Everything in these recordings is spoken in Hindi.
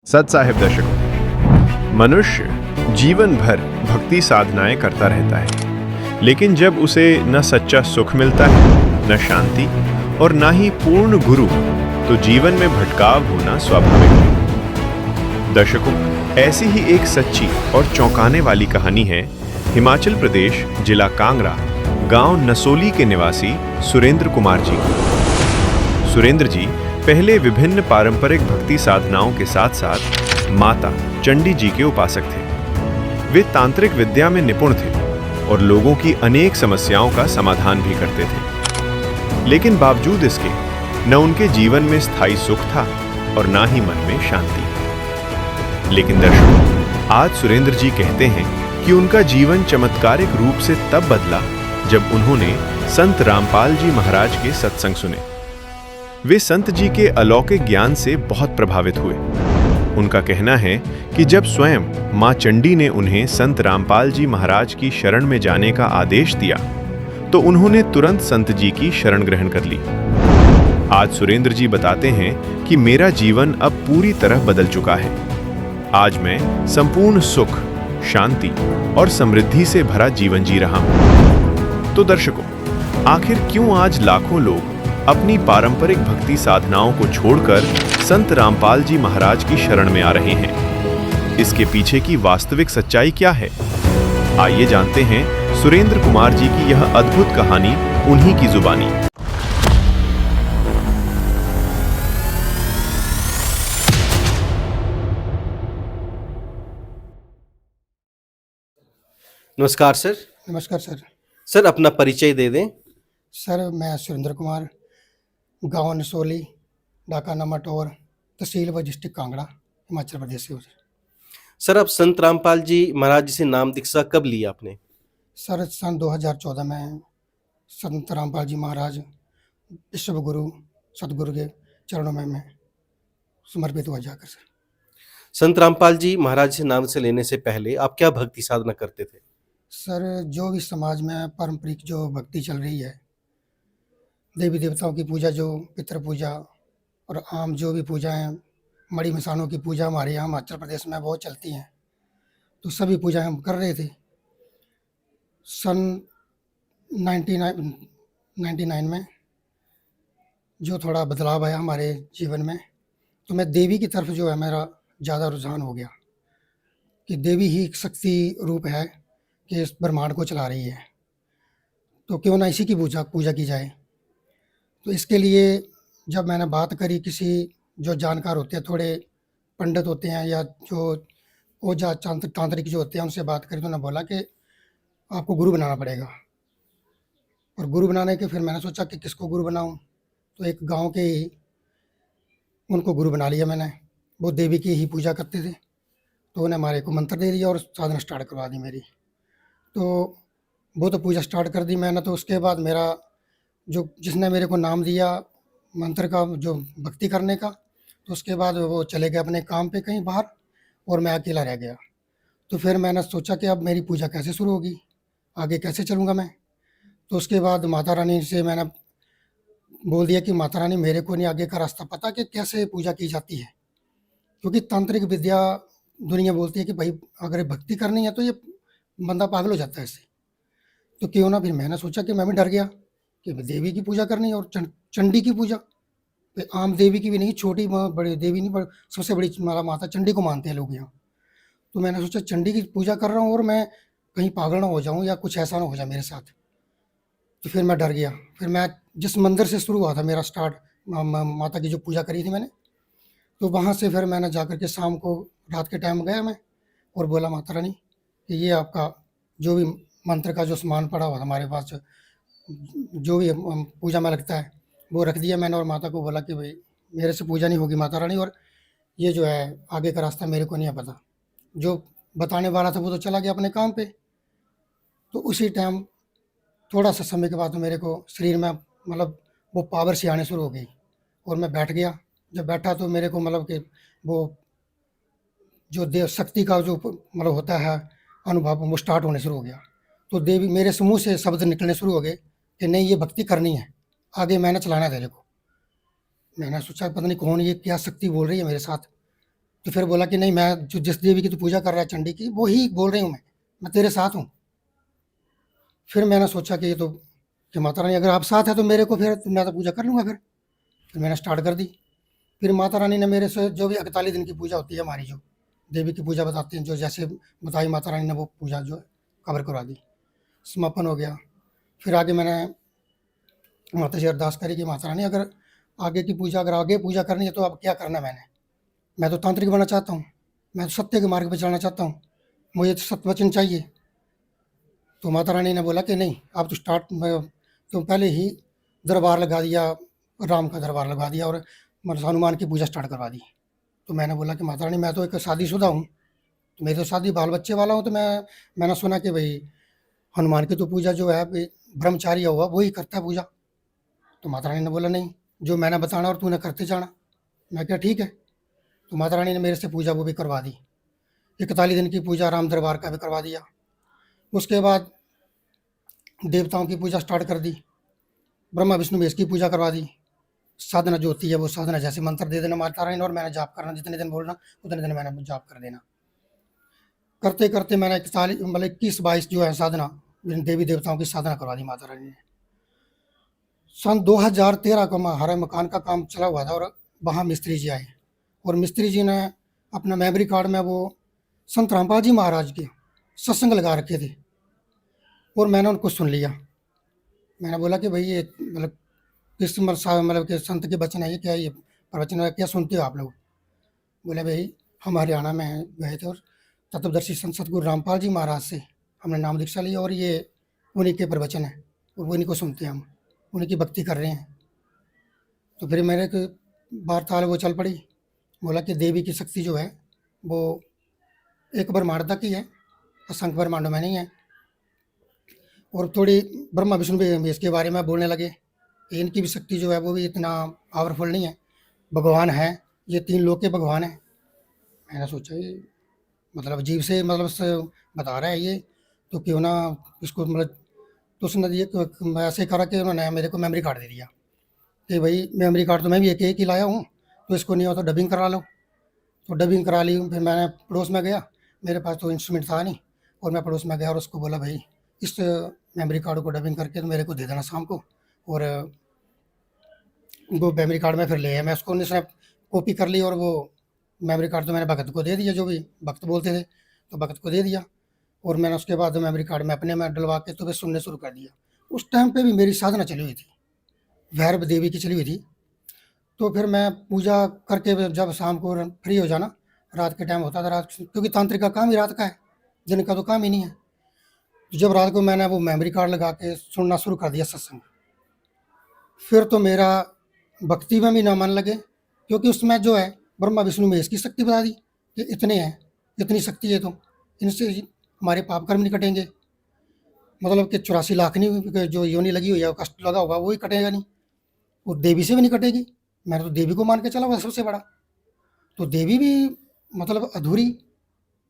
सत साहिब दर्शकों, मनुष्य जीवन भर भक्ति साधनाएं करता रहता है, लेकिन जब उसे न सच्चा सुख मिलता है, न शांति और न ही पूर्ण गुरु, तो जीवन में भटकाव होना स्वाभाविक है। दर्शकों, ऐसी ही एक सच्ची और चौंकाने वाली कहानी है हिमाचल प्रदेश, जिला कांगड़ा, गांव नसोली के निवासी सुरेंद्र कुमार जी की। सुरेंद्र जी पहले विभिन्न पारंपरिक भक्ति साधनाओं के साथ साथ माता चंडी जी के उपासक थे। वे तांत्रिक विद्या में निपुण थे और लोगों की अनेक समस्याओं का समाधान भी करते थे। लेकिन बावजूद इसके न उनके जीवन में स्थायी सुख था और न ही मन में शांति। लेकिन दर्शकों, आज सुरेंद्र जी कहते हैं कि उनका जीवन चमत्कारिक रूप से तब बदला जब उन्होंने संत रामपाल जी महाराज के सत्संग सुने। वे संत जी के अलौकिक ज्ञान से बहुत प्रभावित हुए। उनका कहना है कि जब स्वयं मां चंडी ने उन्हें संत रामपाल जी महाराज की शरण में जाने का आदेश दिया, तो उन्होंने तुरंत संत जी की शरण ग्रहण कर ली। आज सुरेंद्र जी बताते हैं कि मेरा जीवन अब पूरी तरह बदल चुका है। आज मैं संपूर्ण सुख, शांति और समृद्धि से भरा जीवन जी रहा हूं। तो दर्शकों, आखिर क्यों आज लाखों लोग अपनी पारंपरिक भक्ति साधनाओं को छोड़कर संत रामपाल जी महाराज की शरण में आ रहे हैं? इसके पीछे की वास्तविक सच्चाई क्या है? आइए जानते हैं सुरेंद्र कुमार जी की यह अद्भुत कहानी उन्हीं की जुबानी। नमस्कार सर। नमस्कार सर। सर, अपना परिचय दे दें। सर, मैं सुरेंद्र कुमार, गांव नसोली, डाका नमटौर, तहसील व डिस्ट्रिक्ट कांगड़ा, हिमाचल प्रदेश से हूँ सर, आप संत रामपाल जी महाराज जी से नाम दीक्षा कब ली आपने? सर, सन 2014 में संत रामपाल जी महाराज विश्व गुरु सतगुरु के चरणों में मैं समर्पित हुआ जाकर। संत रामपाल जी महाराज से नाम से लेने से पहले आप क्या भक्ति साधना करते थे? सर, जो भी समाज में पारंपरिक जो भक्ति चल रही है, देवी देवताओं की पूजा, जो पितृ पूजा और आम जो भी पूजा हैं, मड़ी मसानों की पूजा हमारे यहाँ हिमाचल प्रदेश में बहुत चलती हैं, तो सभी पूजा हम कर रहे थे। सन 99 में जो थोड़ा बदलाव आया हमारे जीवन में, तो मैं देवी की तरफ जो है मेरा ज़्यादा रुझान हो गया कि देवी ही एक शक्ति रूप है कि इस ब्रह्मांड को चला रही है, तो क्यों ना इसी की पूजा की जाए। तो इसके लिए जब मैंने बात करी किसी जो जानकार होते हैं, थोड़े पंडित होते हैं या जो ओझा तांत्रिक जो होते हैं, उनसे बात करी तो उन्होंने बोला कि आपको गुरु बनाना पड़ेगा। और गुरु बनाने के फिर मैंने सोचा कि किसको गुरु बनाऊं, तो एक गांव के ही उनको गुरु बना लिया मैंने। वो देवी की ही पूजा करते थे, तो उन्हें हमारे को मंत्र दे दिया और साधना स्टार्ट करवा दी मेरी। तो वो तो पूजा स्टार्ट कर दी मैंने। तो उसके बाद मेरा जो जिसने मेरे को नाम दिया मंत्र का, जो भक्ति करने का, तो उसके बाद वो चले गए अपने काम पे कहीं बाहर और मैं अकेला रह गया। तो फिर मैंने सोचा कि अब मेरी पूजा कैसे शुरू होगी, आगे कैसे चलूँगा मैं। तो उसके बाद माता रानी से मैंने बोल दिया कि माता रानी, मेरे को नहीं आगे का रास्ता पता कि कैसे पूजा की जाती है, क्योंकि तांत्रिक विद्या दुनिया बोलती है कि भाई अगर भक्ति करनी है तो ये बंदा पागल हो जाता है इससे। तो क्यों ना, फिर मैंने सोचा कि मैं भी डर गया कि देवी की पूजा करनी है और चंडी की पूजा, आम देवी की भी नहीं, छोटी बड़ी देवी नहीं, सबसे बड़ी माता चंडी को मानते हैं लोग यहाँ। तो मैंने सोचा चंडी की पूजा कर रहा हूँ और मैं कहीं पागल ना हो जाऊँ या कुछ ऐसा ना हो जाए मेरे साथ। तो फिर मैं डर गया। फिर मैं जिस मंदिर से शुरू हुआ था मेरा स्टार्ट, माता की जो पूजा करी थी मैंने, तो वहाँ से फिर मैंने जाकर के शाम को रात के टाइम गया मैं और बोला माता रानी कि ये आपका जो भी मंत्र का जो सामान पड़ा हुआ हमारे पास, जो भी पूजा में लगता है, वो रख दिया मैंने और माता को बोला कि भाई मेरे से पूजा नहीं होगी माता रानी, और ये जो है आगे का रास्ता मेरे को नहीं है पता। जो बताने वाला था वो तो चला गया अपने काम पे। तो उसी टाइम थोड़ा सा समय के बाद तो मेरे को शरीर में मतलब वो पावर सी आनी शुरू हो गई और मैं बैठ गया। जब बैठा तो मेरे को मतलब कि वो जो देव शक्ति का जो मतलब होता है अनुभव, वो स्टार्ट होने शुरू हो गया। तो देवी मेरे समूह से शब्द निकलने शुरू हो गए कि नहीं, ये भक्ति करनी है, आगे मैंने चलाना है तेरे को। मैंने सोचा पता नहीं कौन, ये क्या शक्ति बोल रही है मेरे साथ। तो फिर बोला कि नहीं, मैं जो जिस देवी की तू पूजा कर रहा है चंडी की, वो ही बोल रही हूँ, मैं तेरे साथ हूँ। फिर मैंने सोचा कि ये तो, कि माता रानी अगर आप साथ है तो मेरे को फिर मैं तो पूजा कर लूँगा फिर मैंने स्टार्ट कर दी। फिर माता रानी ने मेरे से जो भी 41 दिन की पूजा होती है हमारी, जो देवी की पूजा बताती हैं, जो जैसे बताई माता रानी ने, वो पूजा जो है कवर करवा दी, समापन हो गया। फिर आगे मैंने माता जी अरदास करी कि माता रानी अगर आगे की पूजा, अगर आगे पूजा करनी है तो अब क्या करना है मैं तो तांत्रिक बनना चाहता हूँ, मैं तो सत्य के मार्ग पर चलना चाहता हूँ, मुझे तो सत्य वचन चाहिए। तो माता रानी ने बोला कि नहीं, आप तो तो पहले ही दरबार लगा दिया, राम का दरबार लगा दिया और मतलब हनुमान की पूजा स्टार्ट करवा दी। तो मैंने बोला कि माता रानी मैं तो एक शादीशुदा हूँ, तो मेरी तो शादी बाल बच्चे वाला हूँ, तो मैंने सुना कि भाई हनुमान की तो पूजा जो है ब्रह्मचारी हुआ वही करता है पूजा। तो माता रानी ने बोला नहीं, जो मैंने बताना और तूने करते जाना। मैं क्या ठीक है। तो माता रानी ने मेरे से पूजा वो भी करवा दी, 41 दिन की पूजा राम दरबार का भी करवा दिया। उसके बाद देवताओं की पूजा स्टार्ट कर दी, ब्रह्मा विष्णु महेश की पूजा करवा दी। साधना जो होती है वो साधना जैसे मंत्र दे देना माता रानी ने, और मैंने जाप करना, जितने दिन बोलना उतने दिन मैंने जाप कर देना। करते करते मैंने 41 मतलब 21-22 जो है साधना, देवी देवताओं की साधना करवा दी माता रानी ने। सन 2013 को हमारे मकान का काम चला हुआ था, और वहाँ मिस्त्री जी आए, और मिस्त्री जी ने अपना मेमोरी कार्ड में वो संत रामपाल जी महाराज के सत्संग लगा रखे थे, और मैंने उनको सुन लिया। मैंने बोला कि भाई ये मतलब किस मतलब कि संत के वचन है, ये क्या, ये प्रवचन है, क्या सुनते हो आप लोग? बोले भाई हम हरियाणा में गए थे, और तत्वदर्शी संत सतगुरु रामपाल जी महाराज से हमने नाम दीक्षा ली, और ये उन्हीं के प्रवचन है और उन्हीं को सुनते हैं, हम उन्हीं की भक्ति कर रहे हैं। तो फिर मेरे को वार्ताल वो चल पड़ी। बोला कि देवी की शक्ति जो है वो एक ब्रह्मांड तक ही है, असंख्य ब्रह्मांडों में नहीं है। और थोड़ी ब्रह्मा विष्णु भी इसके बारे में बोलने लगे कि इनकी भी शक्ति जो है वो भी इतना पावरफुल नहीं है, भगवान है, ये 3 लोक के भगवान है। मैंने सोचा ये मतलब अजीब से मतलब से बता रहा है ये, तो क्यों ना इसको मतलब, तो उसने ये मैं ऐसे करा कि उन्होंने मेरे को मेमोरी कार्ड दे दिया कि भाई मेमोरी कार्ड तो मैं भी एक ही लाया हूँ, तो इसको नहीं हो तो डबिंग करा लो। तो डबिंग करा ली। फिर मैंने पड़ोस में गया, मेरे पास तो इंस्ट्रूमेंट था नहीं, और मैं पड़ोस में गया और उसको बोला भाई इस मेमोरी कार्ड को डबिंग करके तो मेरे को दे देना शाम को। और वो मेमोरी कार्ड में फिर ले आया मैं उसको, उसने कॉपी कर ली, और वो मेमोरी कार्ड तो मैंने भगत को दे दिया, जो भी भक्त बोलते थे तो भगत को दे दिया। और मैंने उसके बाद मेमोरी कार्ड में अपने में डलवा के तो फिर सुनने शुरू कर दिया। उस टाइम पे भी मेरी साधना चली हुई थी, भैरव देवी की चली हुई थी। तो फिर मैं पूजा करके जब शाम को फ्री हो जाना, रात के टाइम होता था, रात क्योंकि तांत्रिक का काम ही रात का है, दिन का तो काम ही नहीं है। तो जब रात को मैंने वो मेमोरी कार्ड लगा के सुनना शुरू कर दिया सत्संग, फिर तो मेरा भक्ति में भी ना मन लगे, क्योंकि उसमें जो है ब्रह्मा विष्णु महेश की शक्ति बता दी कि इतने हैं, इतनी शक्ति है, तो इनसे हमारे पाप कर्म नहीं कटेंगे। मतलब कि 84 लाख नहीं जो योनि लगी हुई है, कष्ट लगा होगा वो ही कटेगा नहीं, और देवी से भी नहीं कटेगी। मैंने तो देवी को मान के चला हुआ सबसे बड़ा, तो देवी भी मतलब अधूरी,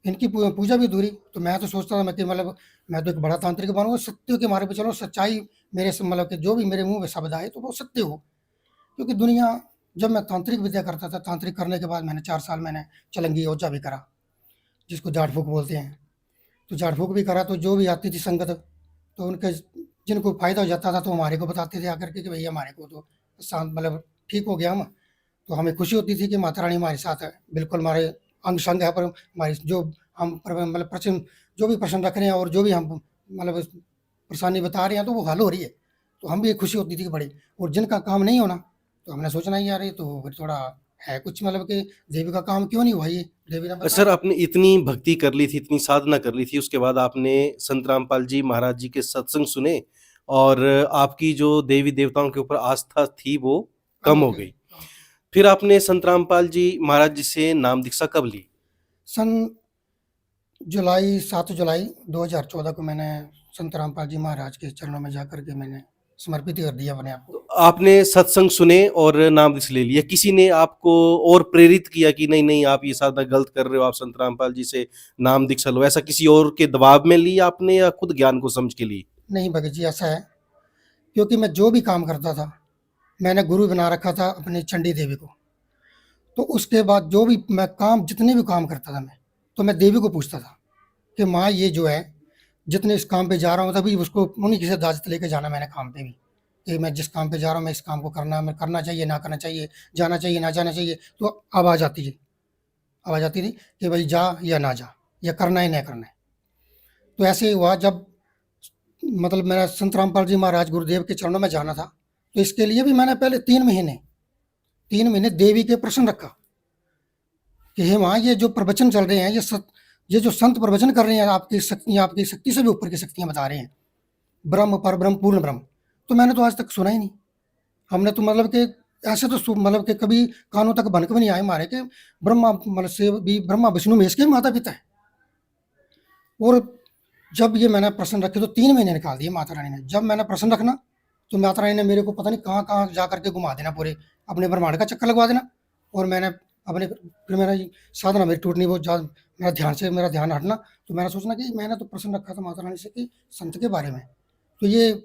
इनकी पूजा भी अधूरी। तो मैं तो सोचता था मैं कि मतलब मैं तो एक बड़ा तांत्रिक बनूँ, सत्य के मार्ग पे चलो, सच्चाई मेरे से मतलब कि जो भी मेरे मुंह में शब्द आए तो वो सत्य हो। क्योंकि दुनिया, जब मैं तांत्रिक विद्या करता था, तांत्रिक करने के बाद मैंने 4 साल मैंने चलंगी ओझा भी करा, जिसको झाड़ फूक बोलते हैं। तो झाड़ फूक भी करा, तो जो भी आती थी संगत, तो उनके जिनको फ़ायदा हो जाता था तो हमारे को बताते थे आकर के कि भैया हमारे को तो शांत मतलब ठीक हो गया हम। तो हमें खुशी होती थी कि माता रानी हमारे साथ है, बिल्कुल हमारे अंग संग है, पर हमारी जो हम मतलब प्रश्न जो भी प्रश्न रख रहे हैं और जो भी हम मतलब परेशानी बता रहे हैं तो वो हल हो रही है, तो हम भी एक खुशी होती थी कि बड़ी। और जिनका काम नहीं होना, तो हमने सोचना ही यार ये तो फिर थोड़ा है कुछ, मतलब कि देवी का काम क्यों नहीं हुआ, ये देवी ने सर बताया। आपने इतनी भक्ति कर ली थी, इतनी साधना कर ली थी, उसके बाद आपने संत रामपाल जी महाराज जी के सत्संग सुने, और आपकी जो देवी देवताओं के ऊपर आस्था थी वो कम हो गई। फिर आपने संत रामपाल जी महाराज जी से नाम दीक्षा कब ली? सन 7 जुलाई 2014 को मैंने संत रामपाल जी महाराज के चरणों में जाकर के मैंने समर्पित कर दिया अपने आप को। तो आपने सत्संग सुने और नाम दीक्षा ले लिया, किसी ने आपको और प्रेरित किया कि नहीं नहीं आप ये साधना गलत कर रहे हो, आप संत रामपाल जी से नाम दीक्षा लो, ऐसा किसी और के दबाव में ली आपने या खुद ज्ञान को समझ के ली? नहीं भगत जी, ऐसा है, क्योंकि मैं जो भी काम करता था मैंने गुरु बना रखा था अपनी चंडी देवी को। तो उसके बाद जो भी मैं काम, जितने भी काम करता था मैं, तो मैं देवी को पूछता था कि माँ ये जो है, जितने इस काम पे जा रहा हूँ तभी उसको उन्हीं की से इजाज़त लेके जाना मैंने काम पे भी, कि मैं जिस काम पे जा रहा हूँ मैं इस काम को मैं करना चाहिए ना करना चाहिए, जाना चाहिए ना जाना चाहिए। तो आवाज़ आती है, आवाज़ आती थी कि भाई जा या ना जा, या करना है ना करना है। तो ऐसे ही हुआ जब मतलब मेरा संत रामपाल जी महाराज गुरुदेव के चरणों में जाना था, तो इसके लिए भी मैंने पहले 3 महीने देवी के प्रश्न रखा कि हे माँ, ये जो प्रवचन चल रहे हैं, ये जो संत प्रवचन कर रहे हैं, आपकी शक्ति से भी ऊपर की शक्तियाँ बता रहे हैं, ब्रह्म, परब्रह्म, पूर्ण ब्रह्म, तो मैंने तो आज तक सुना ही नहीं। हमने तो मतलब कि ऐसे तो मतलब कि कभी कानों तक भनक भी नहीं आए हमारे कि ब्रह्मा मतलब से भी ब्रह्मा विष्णु महेश के भी माता पिता है। और जब ये मैंने प्रश्न रखे तो 3 महीने निकाल दिए माता रानी ने। जब मैंने प्रश्न रखना तो माता रानी ने मेरे को पता नहीं कहाँ कहाँ जा करके घुमा देना, पूरे अपने ब्रह्मांड का चक्कर लगवा देना। और मैंने अपने फिर मेरा साधना मेरी टूटनी, वो मेरा ध्यान हटना। तो मैंने सोचना कि मैंने तो प्रश्न रखा था माता रानी से कि संत के बारे में, तो ये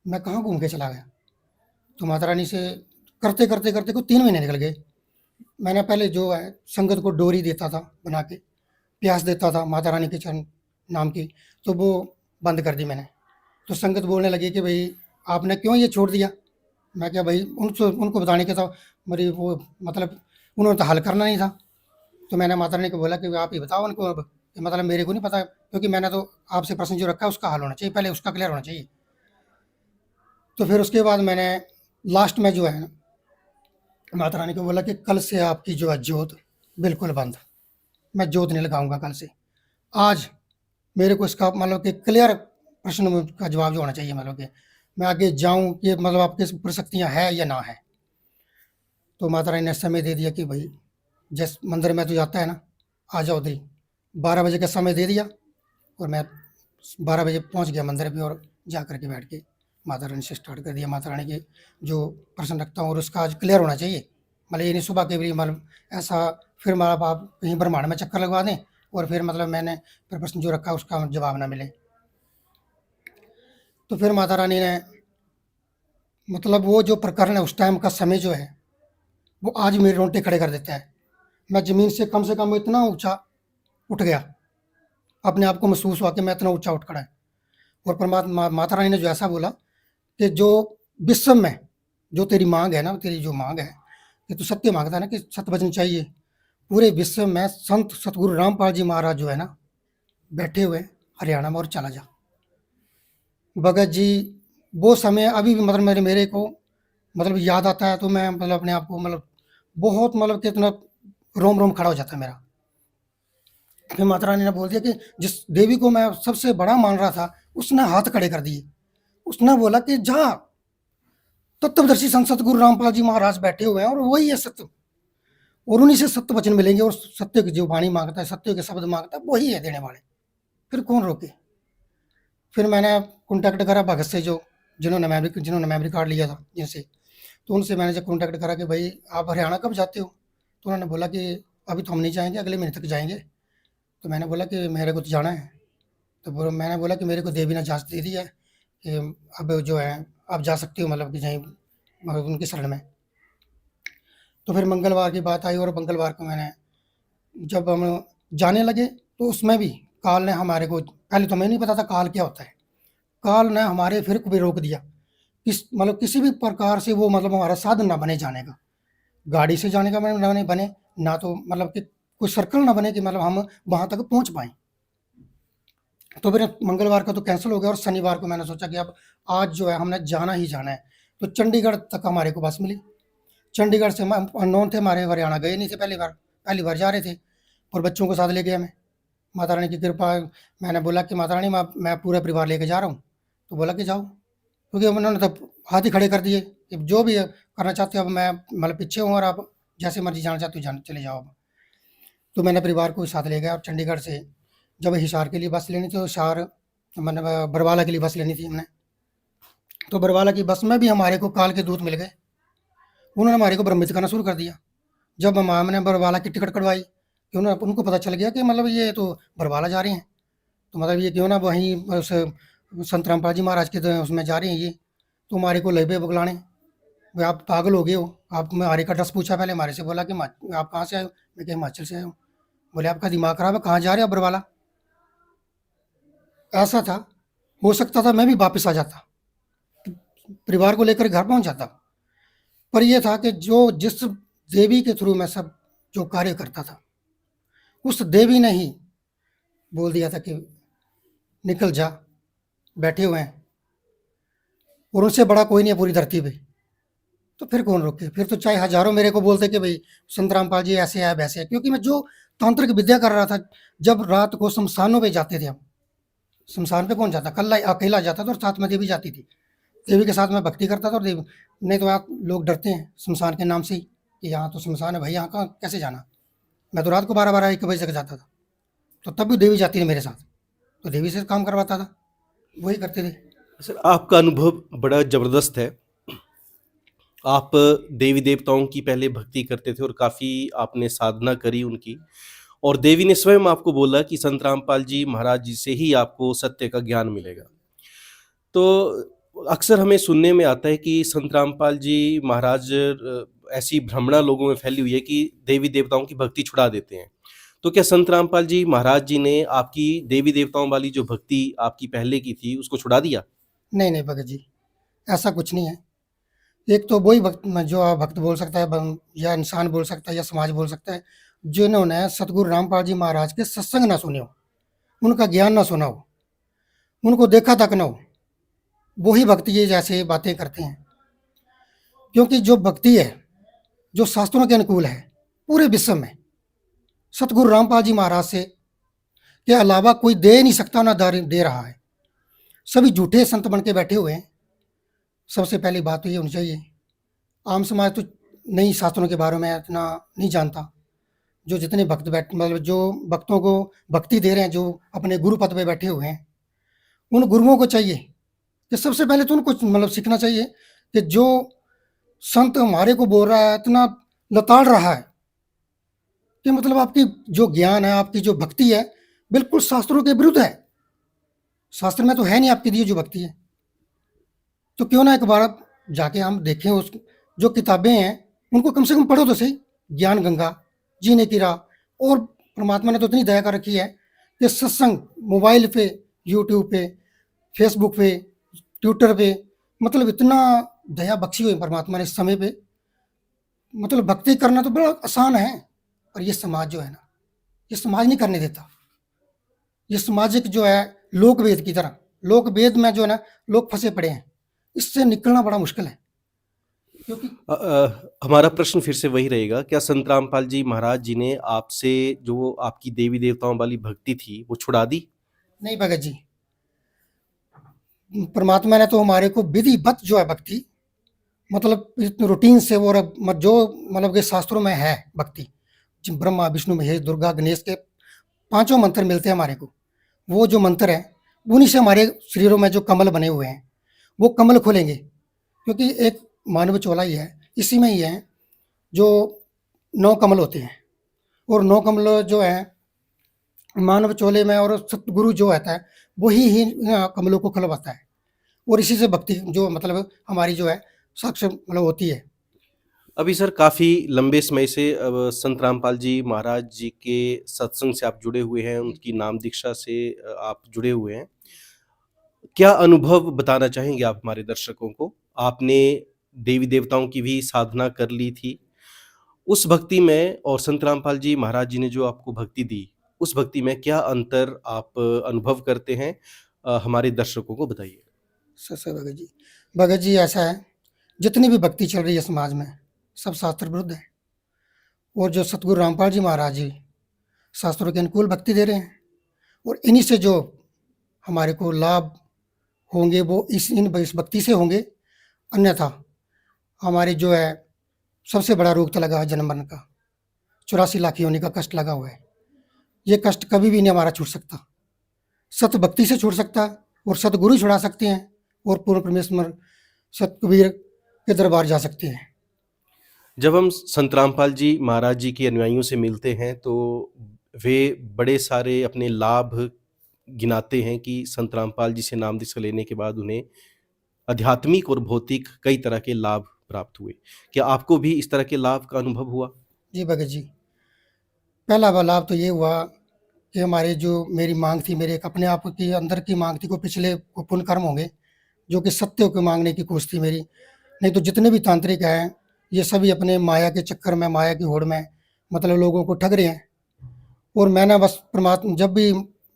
मैं कहाँ घूम के चला गया। तो माता रानी से करते करते करते को 3 महीने निकल गए। मैंने पहले जो है संगत को डोरी देता था बना के, प्यास देता था माता रानी के चरण नाम की, तो वो बंद कर दी मैंने। तो संगत बोलने लगी कि भाई आपने क्यों ये छोड़ दिया। मैं क्या भाई, उनको बताने के था मेरी वो मतलब उन्होंने तो हल करना नहीं था। तो मैंने माता रानी को बोला कि आप ही बताओ उनको अब, कि मतलब मेरे को नहीं पता, क्योंकि मैंने तो आपसे प्रश्न जो रखा है उसका हल होना चाहिए, पहले उसका क्लियर होना चाहिए। तो फिर उसके बाद मैंने लास्ट में जो है माता रानी को बोला कि कल से आपकी जो है ज्योत बिल्कुल बंद, मैं ज्योत नहीं लगाऊंगा कल से। आज मेरे को इसका मतलब कि क्लियर प्रश्न का जवाब जो होना चाहिए, मतलब कि मैं आगे जाऊं कि मतलब आपके ऊपर शक्तियाँ है या ना है। तो माता रानी ने समय दे दिया कि भाई जिस मंदिर में तो जाता है ना, आ जाओ उधर ही। 12 बजे का समय दे दिया और मैं 12 बजे पहुंच गया मंदिर पे, और जा करके बैठ के माता रानी से स्टार्ट कर दिया। माता रानी के जो प्रश्न रखता हूँ और उसका आज क्लियर होना चाहिए, मतलब ये नहीं सुबह के भी मतलब ऐसा फिर मतलब आप कहीं ब्रह्मांड में चक्कर लगवा दें और फिर मतलब मैंने फिर प्रश्न जो रखा उसका जवाब ना मिले। तो फिर माता रानी ने मतलब वो जो प्रकरण है उस टाइम का समय जो है वो आज मेरे रोंगटे खड़े कर देता है। मैं ज़मीन से कम इतना ऊँचा उठ गया, अपने आप को महसूस हुआ कि मैं इतना ऊँचा उठ खड़ा है। और परमात्मा माता रानी ने जो ऐसा बोला कि जो विश्व में जो तेरी माँग है ना, तेरी जो माँग है कि तू सत्य माँगता है ना कि सत्य वचन चाहिए, पूरे विश्व में संत सतगुरु रामपाल जी महाराज जो है ना बैठे हुए हरियाणा में, और चला जा। भगत जी वो समय अभी भी मतलब मेरे को मतलब याद आता है तो मैं मतलब अपने आप को मतलब बहुत मतलब कितना रोम रोम खड़ा हो जाता है मेरा। फिर माता रानी ने बोल दिया कि जिस देवी को मैं सबसे बड़ा मान रहा था उसने हाथ खड़े कर दिए। उसने बोला कि जा, तत्वदर्शी संत सतगुरु रामपाल जी महाराज बैठे हुए हैं और वही है सत्य, और उन्हीं से सत्य वचन मिलेंगे, और सत्य की जो वाणी मांगता है, सत्य के शब्द मांगता है, वही है देने वाले, फिर कौन रोके। फिर मैंने कॉन्टैक्ट करा भगत से, जो जिन्होंने मेमोरी कार्ड लिया था जिनसे, तो उनसे मैंने जब कॉन्टैक्ट करा कि भाई आप हरियाणा कब जाते हो, तो उन्होंने बोला कि अभी तो हम नहीं जाएंगे, अगले महीने तक जाएंगे। तो मैंने बोला कि मेरे को तो जाना है। तो मैंने बोला कि मेरे को देवी ने इजाज़त दे दी है कि अब जो है आप जा सकते हो, मतलब कि कहीं मतलब उनकी शरण में। तो फिर मंगलवार की बात आई और मंगलवार को मैंने जब हम जाने लगे तो उसमें भी काल ने हमारे को, पहले तो हमें नहीं पता था काल क्या होता है, काल ने हमारे फिर को भी रोक दिया। मतलब किसी भी प्रकार से वो मतलब हमारा साधन ना बने जाने का, गाड़ी से जाने का ना नहीं बने, ना तो मतलब कि कोई सर्कल ना बने कि मतलब हम वहाँ तक पहुँच पाएँ। तो फिर मंगलवार का तो कैंसिल हो गया और शनिवार को मैंने सोचा कि अब आज जो है हमने जाना ही जाना है। तो चंडीगढ़ तक हमारे को बस मिली। चंडीगढ़ से हम अननोन थे, हमारे हरियाणा गए नहीं थे, पहली बार जा रहे थे और बच्चों को साथ ले गया मैं। माता रानी की कृपा, मैंने बोला कि माता रानी मैं पूरा परिवार लेके जा रहा हूँ। तो बोला कि जाओ, क्योंकि उन्होंने तो हाथ ही खड़े कर दिए कि जो भी करना चाहते हो, अब मैं मतलब पीछे हूँ और आप जैसे मर्जी जाना चाहते हो चले जाओ अब। तो मैंने परिवार को साथ ले गया और चंडीगढ़ से जब हिसार के लिए बस लेनी थी, तो हिसार मैंने बरवाला के लिए बस लेनी थी हमने। तो बरवाला की बस में भी हमारे को काल के दूत मिल गए। उन्होंने हमारे को भ्रमित करना शुरू कर दिया। जब हमने बरवाला की टिकट कटवाई, कि उनको पता चल गया कि मतलब ये तो बरवाला जा रही हैं, तो मतलब ये क्यों ना वहीं उस संत रामपाल जी महाराज के उसमें जा रही हैं ये, तो हमारे को ले पे बुलाने। भाई आप पागल हो गए हो, आप हमारे का एड्रेस पूछा, पहले हमारे से बोला कि आप कहाँ से आए हो, मैं कहा हिमाचल से आया हूँ। बोले आपका दिमाग खराब है, कहाँ जा रहे हो अब्रवाला। ऐसा था, हो सकता था मैं भी वापस आ जाता, परिवार को लेकर घर पहुंच जाता। पर यह था कि जो जिस देवी के थ्रू मैं सब जो कार्य करता था, उस देवी ने ही बोल दिया था कि निकल जा, बैठे हुए हैं और उनसे बड़ा कोई नहीं है पूरी धरती पे। तो फिर कौन रोके, फिर तो चाहे हजारों मेरे को बोलते कि भाई संत रामपाल जी ऐसे है वैसे है, क्योंकि मैं जो तांत्रिक विद्या कर रहा था, जब रात को शमशानों पे जाते थे हम, शमशान पे कौन जाता, कल्ला अकेला जाता था और साथ में देवी जाती थी, देवी के साथ मैं भक्ति करता था। और देवी नहीं तो आप लोग डरते हैं शमशान के नाम से ही कि यहाँ तो शमशान है भाई, यहाँ कहाँ कैसे जाना। मैं तो रात को 12-12 1 बजे तक जाता था, तो तब भी देवी जाती थी मेरे साथ, तो देवी से काम करवाता था, वही करते थे। सर, आपका अनुभव बड़ा ज़बरदस्त है। आप देवी देवताओं की पहले भक्ति करते थे और काफ़ी आपने साधना करी उनकी, और देवी ने स्वयं आपको बोला कि संत रामपाल जी महाराज जी से ही आपको सत्य का ज्ञान मिलेगा। तो अक्सर हमें सुनने में आता है कि संत रामपाल जी महाराज ऐसी भ्रमणा लोगों में फैली हुई है कि देवी देवताओं की भक्ति छुड़ा देते हैं। तो क्या संत रामपाल जी महाराज जी ने आपकी देवी देवताओं वाली जो भक्ति आपकी पहले की थी उसको छुड़ा दिया? नहीं नहीं भगत जी, ऐसा कुछ नहीं है। एक तो वही भक्त जो आप भक्त बोल सकता है या इंसान बोल सकता है या समाज बोल सकता है, जिन्होंने सतगुरु रामपाल जी महाराज के सत्संग ना सुने हो, उनका ज्ञान ना सुना हो, उनको देखा तक ना हो, वही भक्त ये जैसे बातें करते हैं। क्योंकि जो भक्ति है, जो शास्त्रों के अनुकूल है, पूरे विश्व में सतगुरु रामपाल जी महाराज से के अलावा कोई दे नहीं सकता, ना दे रहा है। सभी झूठे संत बन के बैठे हुए हैं। सबसे पहली बात तो ये होनी चाहिए, आम समाज तो नहीं शास्त्रों के बारे में इतना नहीं जानता। जो जितने भक्त मतलब जो भक्तों को भक्ति दे रहे हैं, जो अपने गुरु पद पे बैठे हुए हैं, उन गुरुओं को चाहिए कि सबसे पहले तो उनको मतलब सीखना चाहिए कि जो संत हमारे को बोल रहा है, इतना लताड़ रहा है कि मतलब आपकी जो ज्ञान है, आपकी जो भक्ति है, बिल्कुल शास्त्रों के विरुद्ध है। शास्त्र में तो है नहीं आपके दिए जो भक्ति है। तो क्यों ना एक बार आप जाके हम देखें, उस जो किताबें हैं उनको कम से कम पढ़ो तो सही। ज्ञान गंगा, जीने की राह, और परमात्मा ने तो इतनी दया कर रखी है कि सत्संग मोबाइल पे, यूट्यूब पे, फेसबुक पे, ट्विटर पे, मतलब इतना दया बख्शी हुई परमात्मा ने इस समय पे, मतलब भक्ति करना तो बड़ा आसान है। और ये समाज जो है ना, ये समाज नहीं करने देता। ये सामाजिक जो है लोक वेद की तरह, लोक वेद में जो है ना लोग फंसे पड़े हैं, इससे निकलना बड़ा मुश्किल है। क्योंकि हमारा प्रश्न फिर से वही रहेगा, क्या संत रामपाल जी महाराज जी ने आपसे जो आपकी देवी देवताओं वाली भक्ति थी वो छुड़ा दी? नहीं भगत जी, परमात्मा ने तो हमारे को विधिवत जो है भक्ति, मतलब रूटीन से, और जो मतलब के शास्त्रों में है भक्ति, ब्रह्मा विष्णु महेश दुर्गा गणेश के 5 मंत्र मिलते हैं हमारे को। वो जो मंत्र है उन्हीं से हमारे शरीरों में जो कमल बने हुए हैं वो कमल खुलेंगे। क्योंकि एक मानव चोला ही है, इसी में ही है जो 9 कमल होते हैं, और 9 कमल जो है मानव चोले में, और सतगुरु जो आता है वही ही कमलों को खुलवाता है। और इसी से भक्ति जो मतलब हमारी जो है साक्ष्य मतलब होती है। अभी सर काफ़ी लंबे समय से संत रामपाल जी महाराज जी के सत्संग से आप जुड़े हुए हैं, उनकी नाम दीक्षा से आप जुड़े हुए हैं। क्या अनुभव बताना चाहेंगे आप हमारे दर्शकों को? आपने देवी देवताओं की भी साधना कर ली थी, उस भक्ति में और संत रामपाल जी महाराज जी ने जो आपको भक्ति दी, उस भक्ति में क्या अंतर आप अनुभव करते हैं? हमारे दर्शकों को बताइए। सर भगत जी ऐसा है, जितनी भी भक्ति चल रही है समाज में सब शास्त्र विरुद्ध है। और जो सतगुरु रामपाल जी महाराज जी शास्त्रों के अनुकूल भक्ति दे रहे हैं, और इन्हीं से जो हमारे को लाभ होंगे वो इस भक्ति से होंगे। अन्यथा हमारी जो है सबसे बड़ा रोग तो लगा है जन्म मरण का, 84 लाख योनि का कष्ट लगा हुआ है। ये कष्ट कभी भी नहीं हमारा छूट सकता। सत भक्ति से छूट सकता है, और सतगुरु छुड़ा सकते हैं, और पूर्ण परमेश्वर सतकबीर के दरबार जा सकते हैं। जब हम संत रामपाल जी महाराज जी के अनुयायियों से मिलते हैं तो वे बड़े सारे अपने लाभ गिनाते हैं कि संत रामपाल जी से नाम दीक्षा लेने के बाद उन्हें आध्यात्मिक और भौतिक कई तरह के लाभ प्राप्त हुए। क्या आपको भी इस तरह के लाभ का अनुभव हुआ? जी भगत जी, पहला लाभ तो ये हुआ कि हमारे जो मेरी मांग थी, मेरे एक अपने आप की अंदर की मांग थी, को पिछले को पुण्य कर्म होंगे, जो कि सत्य को मांगने की कोशिश थी मेरी। नहीं तो जितने भी तांत्रिक हैं, ये सभी अपने माया के चक्कर में, माया की होड़ में मतलब लोगों को ठग रहे हैं। और मैंने बस परमात्मा, जब भी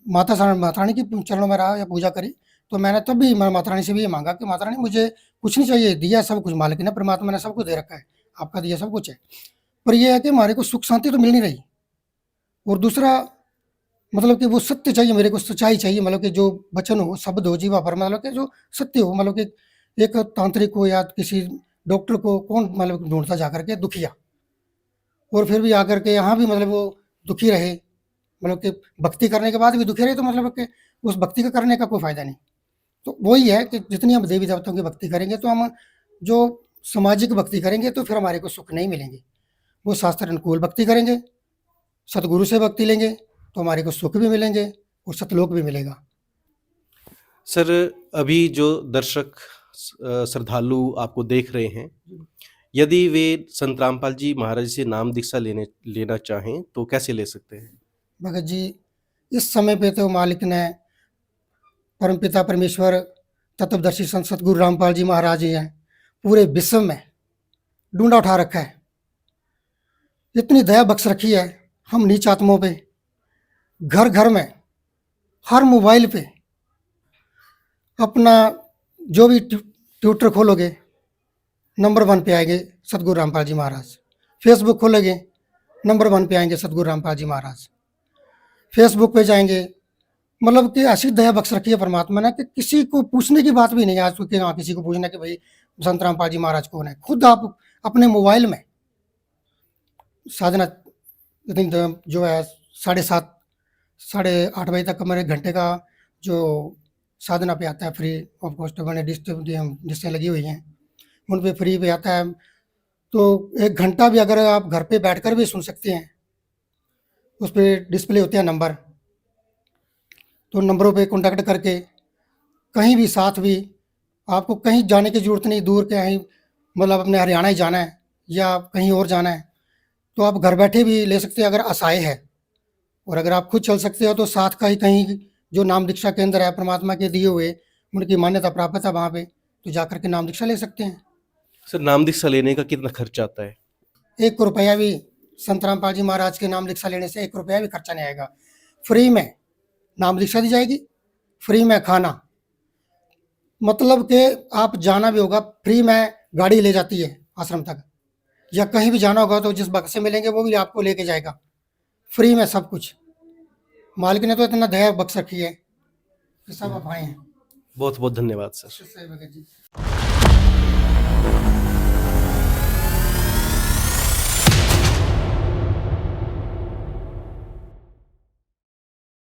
माता रानी की चरणों में रहा या पूजा करी, तो मैंने तब भी माता रानी से भी ये मांगा कि माता रानी मुझे कुछ नहीं चाहिए, दिया सब कुछ मालिक ने, परमात्मा ने सब कुछ दे रखा है, आपका दिया सब कुछ है, पर यह है कि हमारे को सुख शांति तो मिल नहीं रही। और दूसरा मतलब कि वो सत्य चाहिए मेरे को, सच्चाई चाहिए, मतलब कि जो वचन हो, शब्द हो जीवा पर, मतलब कि जो सत्य हो, मतलब कि एक तांत्रिक को या किसी डॉक्टर को कौन मतलब ढूंढता जा करके दुखिया, और फिर भी आकर के यहाँ भी मतलब वो दुखी रहे, मतलब कि भक्ति करने के बाद भी दुखी रहे, तो मतलब कि उस भक्ति का करने का कोई फायदा नहीं। तो वही है कि जितनी हम देवी देवताओं की भक्ति करेंगे, तो हम जो सामाजिक भक्ति करेंगे तो फिर हमारे को सुख नहीं मिलेंगे। वो शास्त्र अनुकूल भक्ति करेंगे, सतगुरु से भक्ति लेंगे, तो हमारे को सुख भी मिलेंगे और सतलोक भी मिलेगा। सर, अभी जो दर्शक श्रद्धालु आपको देख रहे हैं, यदि वे संत रामपाल जी महाराज से नाम दीक्षा लेना चाहें तो कैसे ले सकते हैं? भगत जी, इस समय पे तो मालिक ने परमपिता परमेश्वर तत्वदर्शी संत सतगुरु रामपाल जी महाराज जी हैं, पूरे विश्व में ढूंढा उठा रखा है, इतनी दया बख्श रखी है हम नीच आत्माओं पे। घर घर में, हर मोबाइल पे अपना जो भी ट्विटर खोलोगे, नंबर 1 पे आएंगे सतगुरु रामपाल जी महाराज। फेसबुक खोलोगे, नंबर 1 पे आएंगे सतगुरु रामपाल जी महाराज। फेसबुक पे जाएंगे, मतलब कि ऐसी दया बख्श रखी है परमात्मा ने कि किसी को पूछने की बात भी नहीं है आज कि हाँ किसी को पूछना कि भाई संत रामपाल जी महाराज कौन है। खुद आप अपने मोबाइल में साधना जो है 7:30 8:30 बजे तक मेरे घंटे का जो साधना पे आता है, फ्री ऑफ कॉस्ट मैंने डिस्टें लगी हुई हैं उन पे फ्री पे आता है। तो 1 घंटा भी अगर आप घर पे बैठकर भी सुन सकते हैं, उस पर डिस्प्ले होते हैं नंबर, तो नंबरों पे कांटेक्ट करके कहीं भी साथ भी, आपको कहीं जाने की ज़रूरत नहीं, दूर कहीं मतलब अपने हरियाणा ही जाना है या कहीं और जाना है, तो आप घर बैठे भी ले सकते हैं अगर असहाय है। और अगर आप खुद चल सकते हो तो साथ का ही कहीं जो नाम दीक्षा केंद्र है परमात्मा के दिए हुए, उनकी मान्यता प्राप्त है वहाँ पे, तो जाकर के नाम दीक्षा ले सकते हैं। सर, नाम दीक्षा लेने का कितना खर्च आता है? 1 रुपया भी संत रामपाल जी महाराज के नाम दीक्षा लेने से 1 रुपया भी खर्चा नहीं आएगा। फ्री में नाम दीक्षा दी जाएगी, फ्री में खाना, मतलब कि आप जाना भी होगा फ्री में गाड़ी ले जाती है आश्रम तक, या कहीं भी जाना होगा तो जिस भक्त से मिलेंगे वो भी आपको लेके जाएगा, फ्री में सब कुछ। मालिक ने तो इतना दया बख्श रखी है कि सब आप आए हैं। बहुत बहुत धन्यवाद सर। सही भगत जी।